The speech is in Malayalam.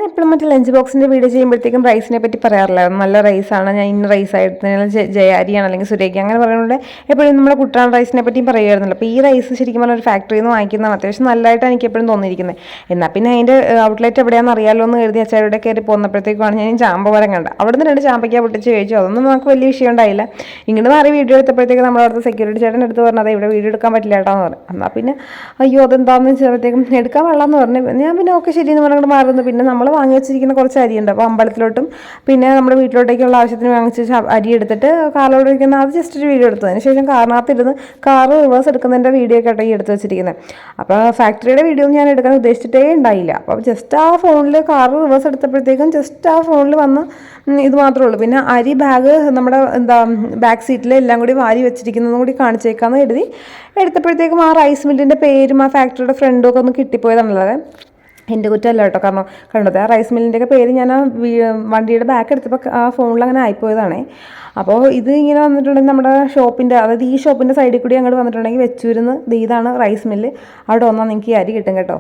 എപ്പോഴും മറ്റേ ലഞ്ച് ബോക്സിൻ്റെ വീഡിയോ ചെയ്യുമ്പോഴത്തേക്കും റൈസിനെ പറ്റി പറയാറില്ല. നല്ല റൈസാണ്, ഞാൻ ഇന്ന റൈസായിട്ട് ജയാരിയാണ് അല്ലെങ്കിൽ സുരേഖ അങ്ങനെ പറയുന്നത് എപ്പോഴും നമ്മുടെ കുട്ടനാട് റൈസിനെ പറ്റിയും പറയുമായിരുന്നല്ലോ. അപ്പോൾ ഈ റൈസ് ശരിക്കും പറഞ്ഞാൽ ഒരു ഫാക്ടറിയിൽ നിന്ന് വാങ്ങിക്കുന്നതാണ്. അത്യാവശ്യം നല്ലതായിട്ടാണ് എനിക്ക് എപ്പോഴും തോന്നിയിരിക്കുന്നത്. എന്നാൽ പിന്നെ അതിൻ്റെ ഔട്ട്ലെറ്റ് എവിടെയാണെന്ന് അറിയാമല്ലോ എന്ന് കരുതി അച്ചാരുടെ കയറി പോന്നപ്പോഴത്തേക്കാണ് ഞാൻ ചാമ്പവരം കണ്ടത്. അവിടെ നിന്ന് 2 ചാമ്പയ്ക്ക പൊട്ടിച്ച് കഴിച്ചു. അതൊന്നും നമുക്ക് വലിയ വിഷയം ഉണ്ടായില്ല. ഇങ്ങോട്ട് മാറി വീഡിയോ എടുത്തപ്പോഴത്തേക്ക് നമ്മുടെ അവിടുത്തെ സെക്യൂരിറ്റി ചേട്ടൻ എടുത്ത് പറഞ്ഞത് ഇവിടെ വീഡിയോ എടുക്കാൻ പറ്റില്ല കേട്ടോ എന്ന് പറഞ്ഞു. എന്നാൽ പിന്നെ അയ്യോ അതെന്താണെന്ന് വെച്ചപ്പോഴത്തേക്കും എടുക്കാൻ വെള്ളമെന്ന് പറഞ്ഞു. ഞാൻ പിന്നെ ഓക്കെ ശരിയെന്ന് പറഞ്ഞുകൊണ്ട് മാറുന്നു. പിന്നെ നമ്മൾ വാങ്ങി വെച്ചിരിക്കുന്ന കുറച്ച് അരിയുണ്ട്. അപ്പോൾ അമ്പലത്തിലോട്ടും പിന്നെ നമ്മുടെ വീട്ടിലോട്ടേക്കുള്ള ആവശ്യത്തിന് വാങ്ങിച്ച് അരി എടുത്തിട്ട് കാറിലോട്ട് വയ്ക്കുന്ന അത് ജസ്റ്റ് ഒരു വീഡിയോ എടുത്തു. അതിന് ശേഷം കാറിനകത്തിരുന്ന് കാറ് റിവേഴ്സ് എടുക്കുന്നതിൻ്റെ വീഡിയോ ഒക്കെ ആയിട്ട് ഈ എടുത്ത് വെച്ചിരിക്കുന്നത്. അപ്പോൾ ഫാക്ടറിയുടെ വീഡിയോ ഞാൻ എടുക്കാൻ ഉദ്ദേശിച്ചിട്ടേ ഉണ്ടായില്ല. അപ്പോൾ ജസ്റ്റ് ആ ഫോണിൽ കാറ് റിവേഴ്സ് എടുത്തപ്പോഴത്തേക്കും ജസ്റ്റ് ആ ഫോണിൽ വന്ന് ഇത് മാത്രമേ ഉള്ളൂ. പിന്നെ അരി ബാഗ് നമ്മുടെ ബാക്ക് സീറ്റിൽ എല്ലാം കൂടി വാരി വെച്ചിരിക്കുന്നതും കൂടി കാണിച്ചേക്കാമെന്ന് കരുതി എടുത്തപ്പോഴത്തേക്കും ആ റൈസ് മില്ലിൻ്റെ പേരും ആ ഫാക്ടറിയുടെ ഫ്രണ്ടും ഒക്കെ ഒന്ന് കിട്ടിപ്പോയതാണുള്ളത്. എൻ്റെ കുറ്റമല്ല കേട്ടോ, കാരണം കണ്ടത് ആ റൈസ് മില്ലിൻ്റെയൊക്കെ പേര് ഞാൻ ആ വണ്ടിയുടെ ബാക്ക് എടുത്തപ്പോൾ ആ ഫോണിൽ അങ്ങനെ ആയിപ്പോയതാണേ. അപ്പോൾ ഇത് ഇങ്ങനെ വന്നിട്ടുണ്ടെങ്കിൽ നമ്മുടെ ഷോപ്പിൻ്റെ, അതായത് ഈ ഷോപ്പിൻ്റെ സൈഡിൽ കൂടി അങ്ങോട്ട് വന്നിട്ടുണ്ടെങ്കിൽ വെച്ചൂരുന്ന് ഇതാണ് റൈസ് മില്ല്. അവിടെ വന്നാൽ നിങ്ങൾക്ക് ഈ അരി കിട്ടും കേട്ടോ.